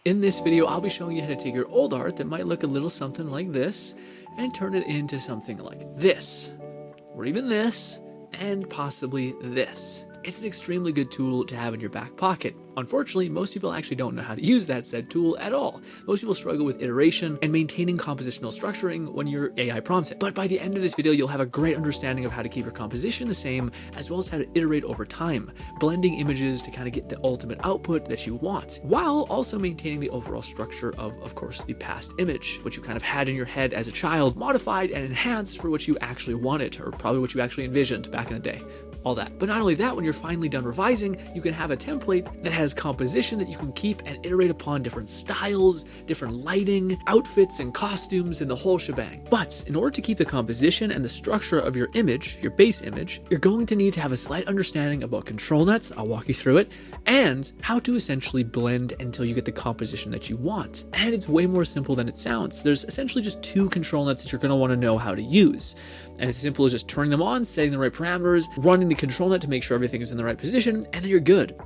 In this video, I'll be showing you how to take your old art that might look a little something like this and turn it into something like this, or even this, and possibly this. It's an extremely good tool to have in your back pocket. Unfortunately, most people actually don't know how to use that said tool at all. Most people struggle with iteration and maintaining compositional structuring when your AI prompts it. But by the end of this video, you'll have a great understanding of how to keep your composition the same, as well as how to iterate over time, blending images to kind of get the ultimate output that you want, while also maintaining the overall structure of course, the past image, which you kind of had in your head as a child, modified and enhanced for what you actually wanted, or probably what you actually envisioned back in the day. All that. But not only that, when you're finally done revising, you can have a template that has composition that you can keep and iterate upon different styles, different lighting, outfits and costumes, and the whole shebang. But in order to keep the composition and the structure of your image, your base image, you're going to need to have a slight understanding about ControlNet, I'll walk you through it, and how to essentially blend until you get the composition that you want. And it's way more simple than it sounds. There's essentially just two ControlNets that you're going to want to know how to use. And it's as simple as just turning them on, setting the right parameters, running the ControlNet to make sure everything is in the right position, and then you're good.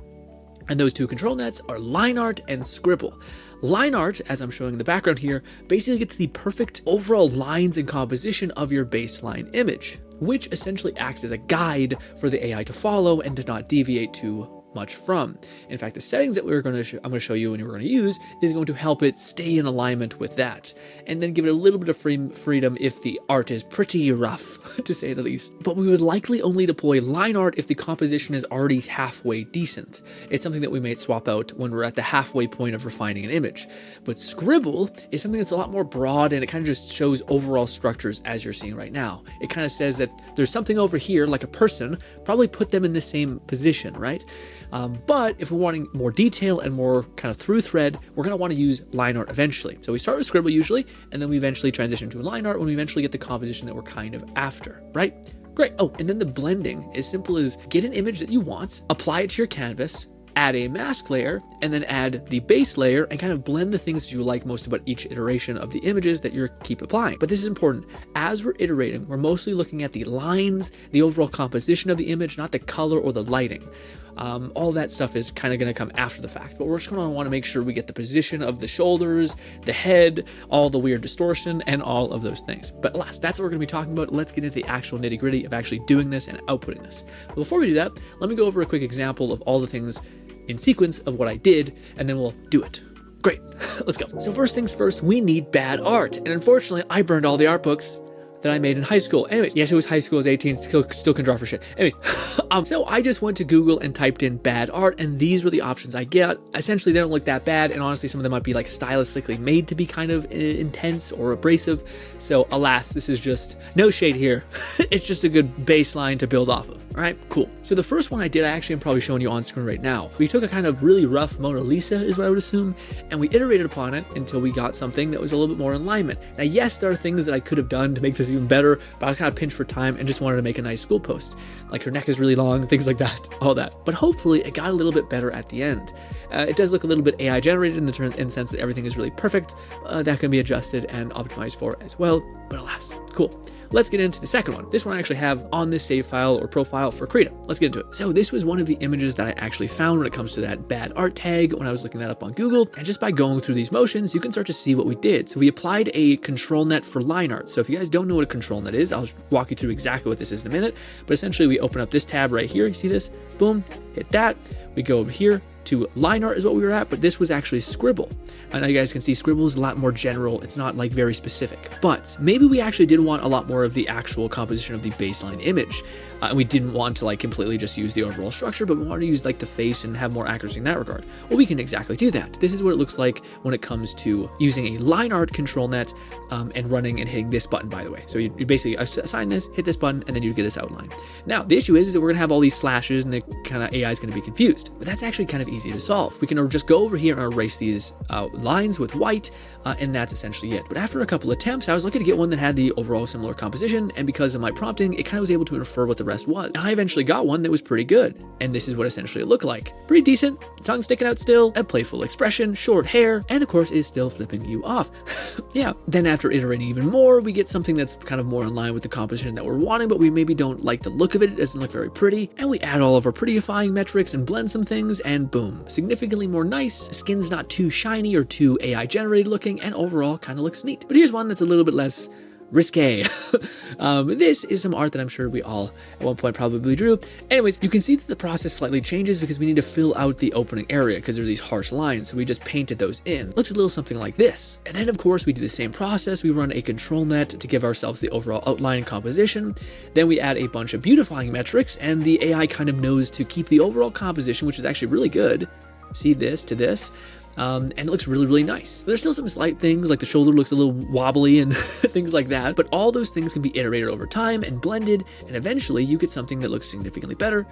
And those two ControlNets are line art and scribble. Line art, as I'm showing in the background here, basically gets the perfect overall lines and composition of your baseline image, which essentially acts as a guide for the AI to follow and to not deviate too much from. In fact, the settings that I'm going to show you and we're going to use is going to help it stay in alignment with that, and then give it a little bit of freedom if the art is pretty rough, to say the least. But we would likely only deploy line art if the composition is already halfway decent. It's something that we might swap out when we're at the halfway point of refining an image. But scribble is something that's a lot more broad, and it kind of just shows overall structures as you're seeing right now. It kind of says that there's something over here, like a person, probably put them in the same position, right? But if we're wanting more detail and more kind of through thread, we're going to want to use line art eventually. So we start with scribble usually, and then we eventually transition to line art when we eventually get the composition that we're kind of after, right? Great. Oh, and then the blending is simple as get an image that you want, apply it to your canvas, add a mask layer, and then add the base layer and kind of blend the things that you like most about each iteration of the images that you're keep applying. But this is important. As we're iterating, we're mostly looking at the lines, the overall composition of the image, not the color or the lighting. All that stuff is kind of going to come after the fact, but we're just going to want to make sure we get the position of the shoulders, the head, all the weird distortion, and all of those things. But alas, that's what we're going to be talking about. Let's get into the actual nitty gritty of actually doing this and outputting this. But before we do that, let me go over a quick example of all the things in sequence of what I did, and then we'll do it. Great, let's go. So first things first, we need bad art. And unfortunately, I burned all the art books that I made in high school. Anyways, yes, it was high school, I was 18, still can draw for shit. Anyways, so I just went to Google and typed in bad art, and these were the options I get. Essentially, they don't look that bad, and honestly, some of them might be like stylistically made to be kind of intense or abrasive. So alas, this is just no shade here. It's just a good baseline to build off of. All right, cool. So the first one I did, I actually am probably showing you on screen right now. We took a kind of really rough Mona Lisa, is what I would assume, and we iterated upon it until we got something that was a little bit more in alignment. Now, yes, there are things that I could have done to make this even better, but I was kind of pinched for time and just wanted to make a nice school post. Like her neck is really long, things like that, all that. But hopefully it got a little bit better at the end. It does look a little bit AI generated in the sense that everything is really perfect. That can be adjusted and optimized for as well, but alas, cool. Let's get into the second one. This one I actually have on this save file or profile for Krita. Let's get into it. So this was one of the images that I actually found when it comes to that bad art tag when I was looking that up on Google. And just by going through these motions, you can start to see what we did. So we applied a ControlNet for line art. So if you guys don't know what a ControlNet is, I'll walk you through exactly what this is in a minute. But essentially we open up this tab right here. You see this? Boom, hit that. We go over here to line art is what we were at, but this was actually scribble. I know you guys can see scribble is a lot more general. It's not like very specific, but maybe we actually did want a lot more of the actual composition of the baseline image. And we didn't want to like completely just use the overall structure, but we wanted to use like the face and have more accuracy in that regard. Well, we can exactly do that. This is what it looks like when it comes to using a line art ControlNet and running and hitting this button, by the way. So you basically assign this, hit this button, and then you get this outline. Now, the issue is that we're gonna have all these slashes and the kind of AI is gonna be confused, but that's actually kind of easy to solve. We can just go over here and erase these lines with white, and that's essentially it. But after a couple attempts, I was lucky to get one that had the overall similar composition, and because of my prompting, it kind of was able to infer what the rest was. And I eventually got one that was pretty good, and this is what essentially it looked like. Pretty decent, tongue sticking out still, a playful expression, short hair, and of course is still flipping you off. Yeah, then after iterating even more, we get something that's kind of more in line with the composition that we're wanting, but we maybe don't like the look of it. It doesn't look very pretty, and we add all of our prettyifying metrics and blend some things, and boom. boom, significantly more nice. Skin's not too shiny or too AI generated looking, and overall kind of looks neat. But here's one that's a little bit less risque. This is some art that I'm sure we all at one point probably drew. Anyways, you can see that the process slightly changes because we need to fill out the opening area because there's these harsh lines. So we just painted those in. Looks a little something like this. And then of course we do the same process. We run a ControlNet to give ourselves the overall outline and composition. Then we add a bunch of beautifying metrics, and the AI kind of knows to keep the overall composition, which is actually really good. See this to this. And it looks really, really nice. There's still some slight things like the shoulder looks a little wobbly and things like that, but all those things can be iterated over time and blended, and eventually you get something that looks significantly better,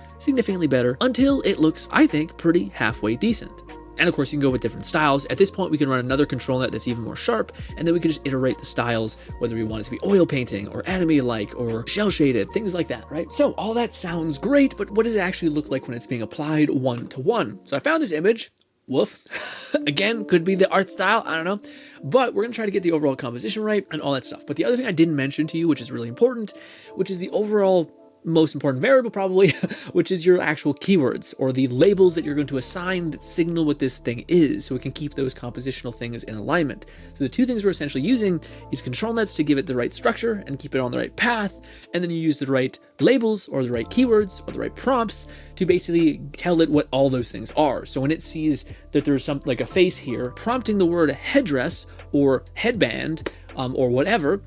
until it looks, I think, pretty halfway decent. And of course you can go with different styles. At this point we can run another ControlNet that's even more sharp, and then we can just iterate the styles, whether we want it to be oil painting or anime-like or shell shaded, things like that, right? So all that sounds great, but what does it actually look like when it's being applied one-to-one? So I found this image. Woof. Again, could be the art style, I don't know. But we're gonna try to get the overall composition right and all that stuff. But the other thing I didn't mention to you, which is really important, which is the overall most important variable probably, which is your actual keywords or the labels that you're going to assign that signal what this thing is, so we can keep those compositional things in alignment. So the two things we're essentially using is ControlNets to give it the right structure and keep it on the right path, and then you use the right labels or the right keywords or the right prompts to basically tell it what all those things are. So when it sees that there's something like a face here, prompting the word headdress or headband or whatever,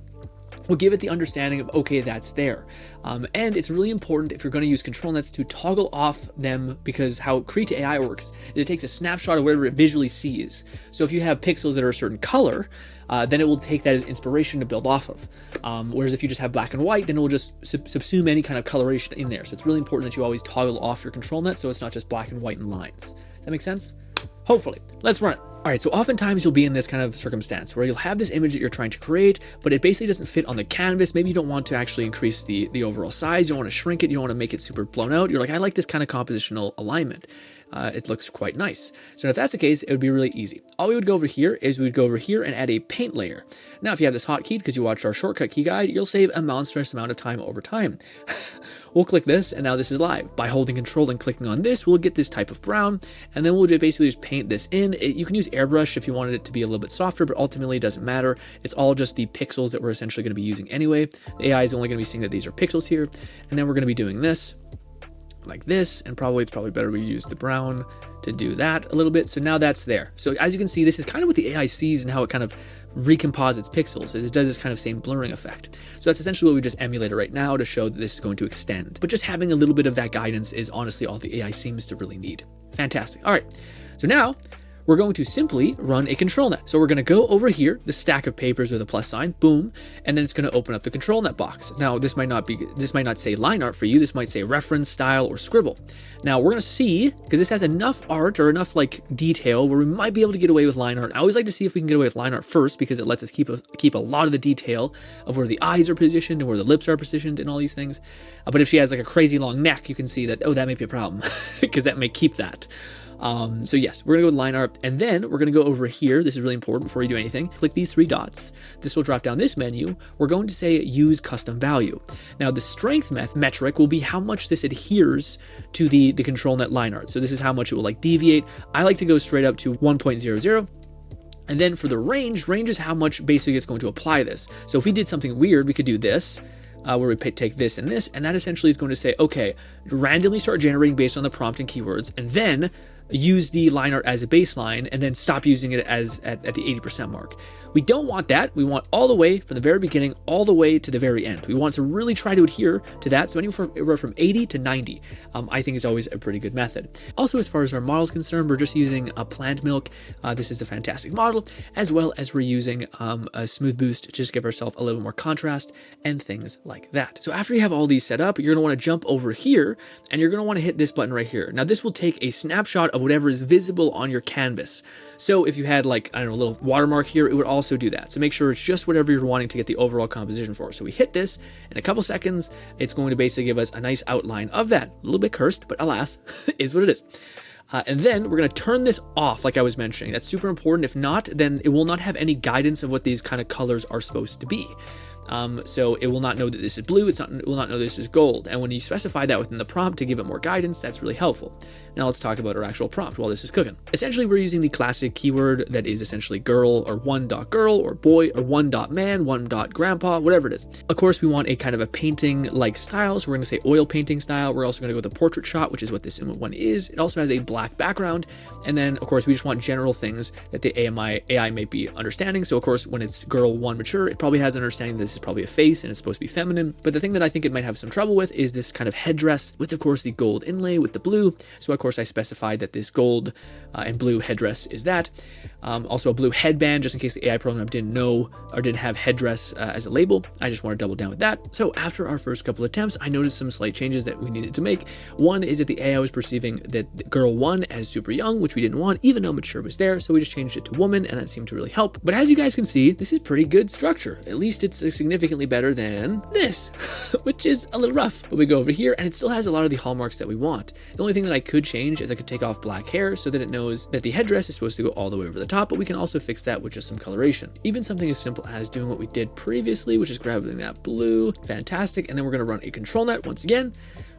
will give it the understanding of, okay, that's there. And it's really important if you're going to use ControlNets to toggle off them, because how Krita AI works is it takes a snapshot of whatever it visually sees. So if you have pixels that are a certain color, then it will take that as inspiration to build off of. Whereas if you just have black and white, then it will just subsume any kind of coloration in there. So it's really important that you always toggle off your ControlNet so it's not just black and white and lines. That make sense? Hopefully. Let's run it. All right, so oftentimes you'll be in this kind of circumstance where you'll have this image that you're trying to create, but it basically doesn't fit on the canvas. Maybe you don't want to actually increase the overall size. You don't want to shrink it. You don't want to make it super blown out. You're like, I like this kind of compositional alignment. It looks quite nice. So if that's the case, it would be really easy. All we would go over here is we would go over here and add a paint layer. Now, if you have this hotkey because you watched our shortcut key guide, you'll save a monstrous amount of time over time. We'll click this, and now this is live. By holding control and clicking on this, we'll get this type of brown, and then we'll basically just paint this in. You can use airbrush if you wanted it to be a little bit softer, but ultimately it doesn't matter. It's all just the pixels that we're essentially going to be using anyway. The AI is only going to be seeing that these are pixels here, and then we're going to be doing this like this, and it's probably better we use the brown to do that a little bit. So now that's there. So as you can see, this is kind of what the AI sees and how it kind of recomposites pixels, is it does this kind of same blurring effect. So that's essentially what we just emulated right now to show that this is going to extend. But just having a little bit of that guidance is honestly all the AI seems to really need. Fantastic. All right, so now we're going to simply run a ControlNet. So we're going to go over here, the stack of papers with a plus sign, boom, and then it's going to open up the ControlNet box. Now this might not say line art for you. This might say reference, style, or scribble. Now we're going to see, because this has enough art or enough like detail where we might be able to get away with line art. I always like to see if we can get away with line art first, because it lets us keep a lot of the detail of where the eyes are positioned and where the lips are positioned and all these things. But if she has like a crazy long neck, you can see that, oh, that may be a problem because that may keep that. So yes, we're gonna go with line art, and then we're gonna go over here. This is really important before you do anything. Click these three dots. This will drop down this menu. We're going to say use custom value. Now the strength metric will be how much this adheres to the ControlNet line art. So this is how much it will like deviate. I like to go straight up to 1.00. And then for the range is how much basically it's going to apply this. So if we did something weird, we could do this. Where we take this, and that essentially is going to say, okay, randomly start generating based on the prompt and keywords, and then use the line art as a baseline, and then stop using it as at the 80% mark. We don't want that. We want all the way from the very beginning all the way to the very end. We want to really try to adhere to that. So anywhere from 80 to 90, I think is always a pretty good method. Also, as far as our model is concerned, we're just using a plant milk. This is a fantastic model, as well as we're using a smooth boost to just give ourselves a little more contrast and things like that. So after you have all these set up, you're going to want to jump over here, and you're going to want to hit this button right here. Now this will take a snapshot of whatever is visible on your canvas. So if you had like, I don't know, a little watermark here, it would also do that. So make sure it's just whatever you're wanting to get the overall composition for. So we hit this in a couple seconds. It's going to basically give us a nice outline of that. A little bit cursed, but alas, is what it is. And then we're going to turn this off, like I was mentioning. That's super important. If not, then it will not have any guidance of what these kind of colors are supposed to be. So it will not know that this is blue. It will not know this is gold. And when you specify that within the prompt to give it more guidance, that's really helpful. Now let's talk about our actual prompt while this is cooking. Essentially, we're using the classic keyword that is essentially girl or one.girl or boy or one.man, one.grandpa, whatever it is. Of course, we want a kind of a painting-like style. So we're going to say oil painting style. We're also going to go with a portrait shot, which is what this one is. It also has a black background. And then, of course, we just want general things that the AI may be understanding. So, of course, when it's girl one mature, it probably has an understanding that this is probably a face and it's supposed to be feminine. But the thing that I think it might have some trouble with is this kind of headdress with, of course, the gold inlay with the blue. So, of course, I specified that this gold and blue headdress is that. Also a blue headband, just in case the AI program didn't know or didn't have headdress as a label. I just want to double down with that. So after our first couple attempts, I noticed some slight changes that we needed to make. One is that the AI was perceiving that girl one as super young, which we didn't want, even though mature was there. So we just changed it to woman, and that seemed to really help. But as you guys can see, this is pretty good structure. At least it's significantly better than this, which is a little rough. But we go over here, and it still has a lot of the hallmarks that we want. The only thing that I could change is I could take off black hair so that it knows that the headdress is supposed to go all the way over the top, but we can also fix that with just some coloration. Even something as simple as doing what we did previously, which is grabbing that blue, fantastic. And then we're going to run a ControlNet once again.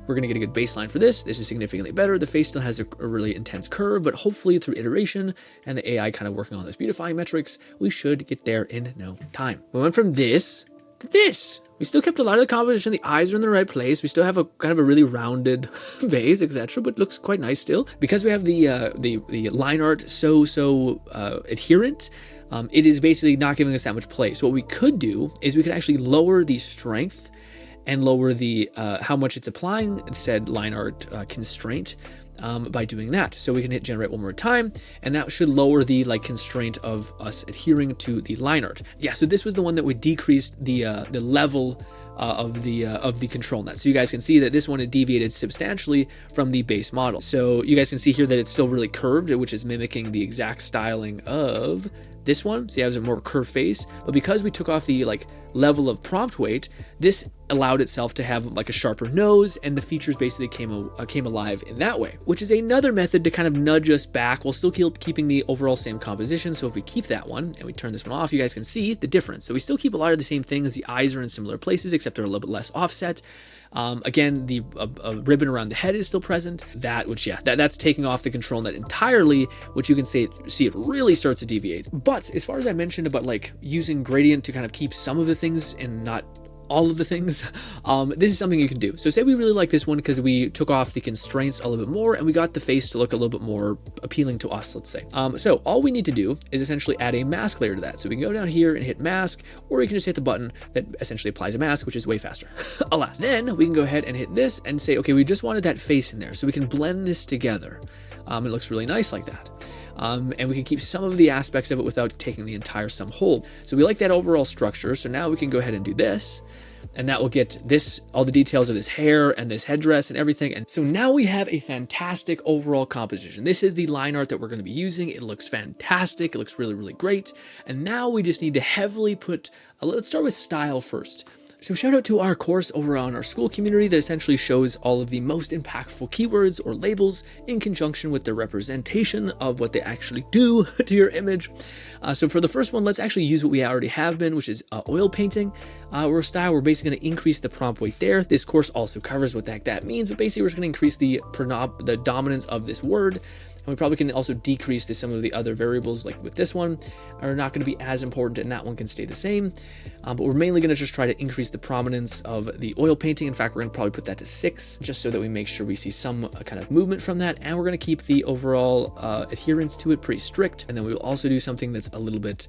We're going to get a good baseline for this. This is significantly better. The face still has a really intense curve, but hopefully through iteration and the AI kind of working on those beautifying metrics, we should get there in no time. We went from this to this. We still kept a lot of the composition. The eyes are in the right place. We still have a kind of a really rounded face, etc., but looks quite nice still. Because we have the line art so adherent, it is basically not giving us that much play. So what we could do is we could actually lower the strength and lower the how much it's applying said line art constraint by doing that. So we can hit generate one more time, and that should lower the constraint of us adhering to the line art. Yeah, so this was the one that would decrease the level of the ControlNet. So you guys can see that this one is deviated substantially from the base model. So you guys can see here that it's still really curved, which is mimicking the exact styling of this one. So it has a more curved face, but because we took off the level of prompt weight, this allowed itself to have a sharper nose, and the features basically came alive in that way, which is another method to kind of nudge us back while still keeping the overall same composition. So if we keep that one and we turn this one off, you guys can see the difference. So we still keep a lot of the same things. The eyes are in similar places, except they're a little bit less offset. Again, the ribbon around the head is still present. That's taking off the ControlNet entirely, which you can see it really starts to deviate. But as far as I mentioned about using gradient to kind of keep some of the things and not all of the things, this is something you can do. So say we really like this one because we took off the constraints a little bit more and we got the face to look a little bit more appealing to us, let's say. So all we need to do is essentially add a mask layer to that. So we can go down here and hit mask, or we can just hit the button that essentially applies a mask, which is way faster. Alas. Then we can go ahead and hit this and say, okay, we just wanted that face in there. So we can blend this together. It looks really nice like that. And we can keep some of the aspects of it without taking the entire sum whole. So we like that overall structure. So now we can go ahead and do this, and that will get all the details of this hair and this headdress and everything. And so now we have a fantastic overall composition. This is the line art that we're going to be using. It looks fantastic. It looks really, really great. And now we just need to heavily let's start with style first. So shout out to our course over on our Skool community that essentially shows all of the most impactful keywords or labels in conjunction with the representation of what they actually do to your image. So for the first one, let's actually use what we already have been, which is oil painting. We're basically going to increase the prompt weight there. This course also covers what that means, but basically we're just going to increase the dominance of this word. And we probably can also decrease some of the other variables, like with this one, are not going to be as important, and that one can stay the same. But we're mainly going to just try to increase the prominence of the oil painting. In fact, we're going to probably put that to 6, just so that we make sure we see some kind of movement from that. And we're going to keep the overall adherence to it pretty strict. And then we will also do something that's a little bit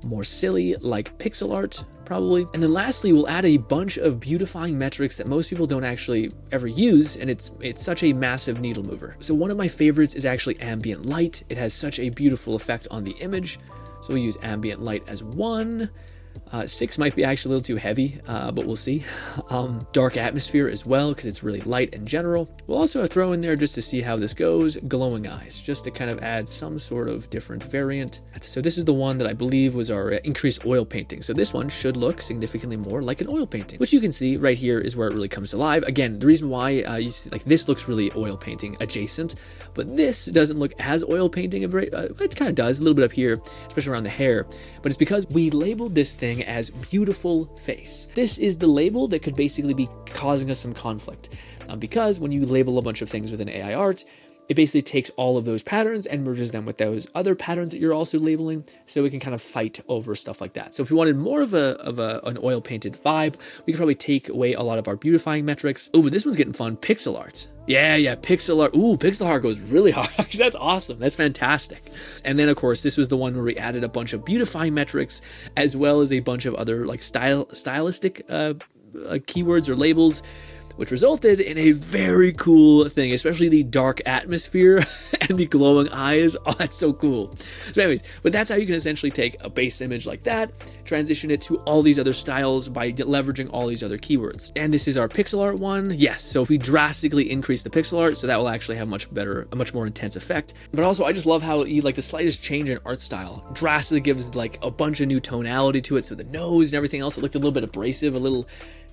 more silly, like pixel art, probably. And then lastly, we'll add a bunch of beautifying metrics that most people don't actually ever use, and it's such a massive needle mover. So one of my favorites is actually ambient light. It has such a beautiful effect on the image. So we'll use ambient light as 1. 6 might be actually a little too heavy, but we'll see. Dark atmosphere as well, because it's really light in general. We'll also throw in there, just to see how this goes, glowing eyes, just to kind of add some sort of different variant. So this is the one that I believe was our increased oil painting. So this one should look significantly more like an oil painting, which you can see right here is where it really comes to life. Again, the reason why you see this looks really oil painting adjacent, but this doesn't look as oil painting. It kind of does a little bit up here, especially around the hair, but it's because we labeled this thing thing as beautiful face. This is the label that could basically be causing us some conflict, because when you label a bunch of things within AI art, it basically takes all of those patterns and merges them with those other patterns that you're also labeling, so we can kind of fight over stuff like that. So if we wanted more of an oil painted vibe, we could probably take away a lot of our beautifying metrics. Oh, but this one's getting fun. Pixel art. Yeah, pixel art. Ooh, pixel art goes really hard. That's awesome. That's fantastic. And then of course, this was the one where we added a bunch of beautifying metrics, as well as a bunch of other like stylistic keywords or labels, which resulted in a very cool thing, especially the dark atmosphere and the glowing eyes. Oh, that's so cool. So anyways, but that's how you can essentially take a base image like that, transition it to all these other styles by leveraging all these other keywords. And this is our pixel art one. Yes, so if we drastically increase the pixel art, so that will actually have a much more intense effect. But also, I just love how like the slightest change in art style drastically gives like a bunch of new tonality to it. So the nose and everything else, it looked a little bit abrasive, a little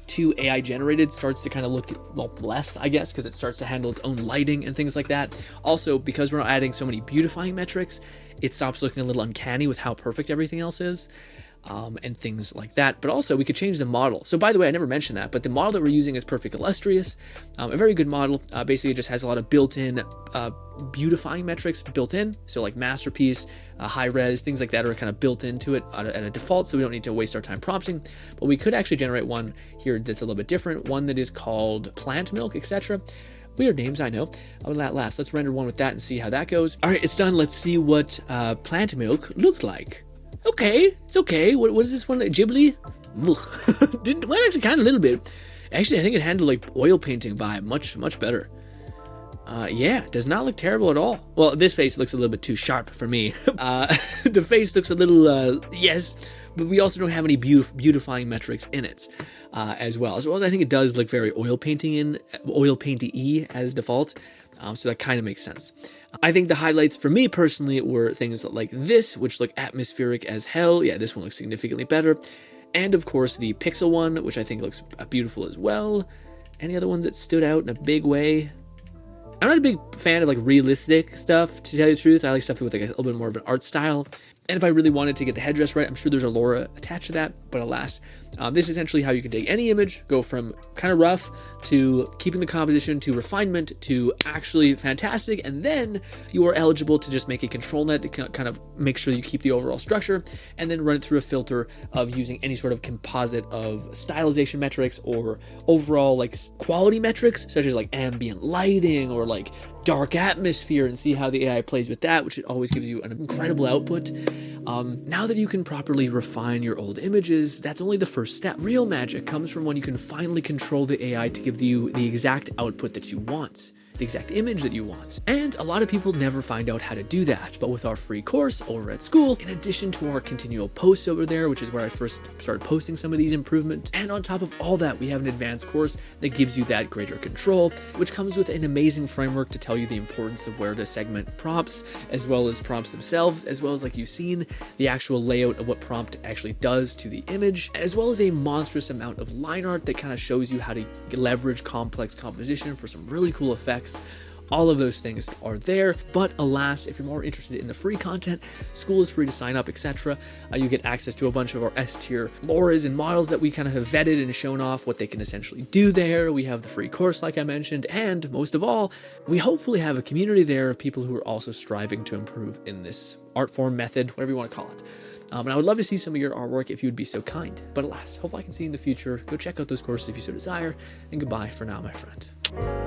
too AI generated, starts to kind of look, well, less, I guess, because it starts to handle its own lighting and things like that. Also, because we're not adding so many beautifying metrics, it stops looking a little uncanny with how perfect everything else is. And things like that. But also we could change the model. So by the way, I never mentioned that, but the model that we're using is Perfect Illustrious, a very good model. Basically it just has a lot of built-in beautifying metrics built in. So like masterpiece, high res, things like that are kind of built into it at a default, so we don't need to waste our time prompting. But we could actually generate one here that's a little bit different, one that is called Plant Milk, etc. Weird names, I know. I'll let that last. Let's render one with that and see how that goes. All right, it's done. Let's see what Plant Milk looked like. Okay, it's okay. What is this one? Ghibli? Didn't, well, actually kind of a little bit. Actually, I think it handled like oil painting vibe much better. Yeah, does not look terrible at all. Well, this face looks a little bit too sharp for me. The face looks a little, yes, but we also don't have any beautifying metrics in it as well. As well as I think it does look very oil painty-y as default. So that kind of makes sense. I think the highlights for me personally were things like this, which look atmospheric as hell. Yeah, this one looks significantly better. And of course the pixel one, which I think looks beautiful as well. Any other ones that stood out in a big way? I'm not a big fan of like realistic stuff, to tell you the truth. I like stuff with like a little bit more of an art style. And if I really wanted to get the headdress right, I'm sure there's a Laura attached to that, but alas, this is essentially how you can take any image, go from kind of rough to keeping the composition to refinement to actually fantastic, and then you are eligible to just make a ControlNet to kind of make sure you keep the overall structure, and then run it through a filter of using any sort of composite of stylization metrics or overall like quality metrics, such as like ambient lighting or like dark atmosphere, and see how the AI plays with that, which always gives you an incredible output. Now that you can properly refine your old images, that's only the first step. Real magic comes from when you can finally control the AI to give you the exact output that you want, the exact image that you want. And a lot of people never find out how to do that, but with our free course over at Skool, in addition to our continual posts over there, which is where I first started posting some of these improvements, and on top of all that, we have an advanced course that gives you that greater control, which comes with an amazing framework to tell you the importance of where to segment prompts, as well as prompts themselves, as well as, like you've seen, the actual layout of what prompt actually does to the image, as well as a monstrous amount of line art that kind of shows you how to leverage complex composition for some really cool effects. All of those things are there, but alas, if you're more interested in the free content, Skool is free to sign up, etc. You get access to a bunch of our S-tier LoRAs and models that we kind of have vetted and shown off what they can essentially do there. We have the free course, like I mentioned, and most of all, we hopefully have a community there of people who are also striving to improve in this art form, method, whatever you want to call it. And I would love to see some of your artwork if you would be so kind. But alas, hopefully I can see you in the future. Go check out those courses if you so desire, and goodbye for now, my friend.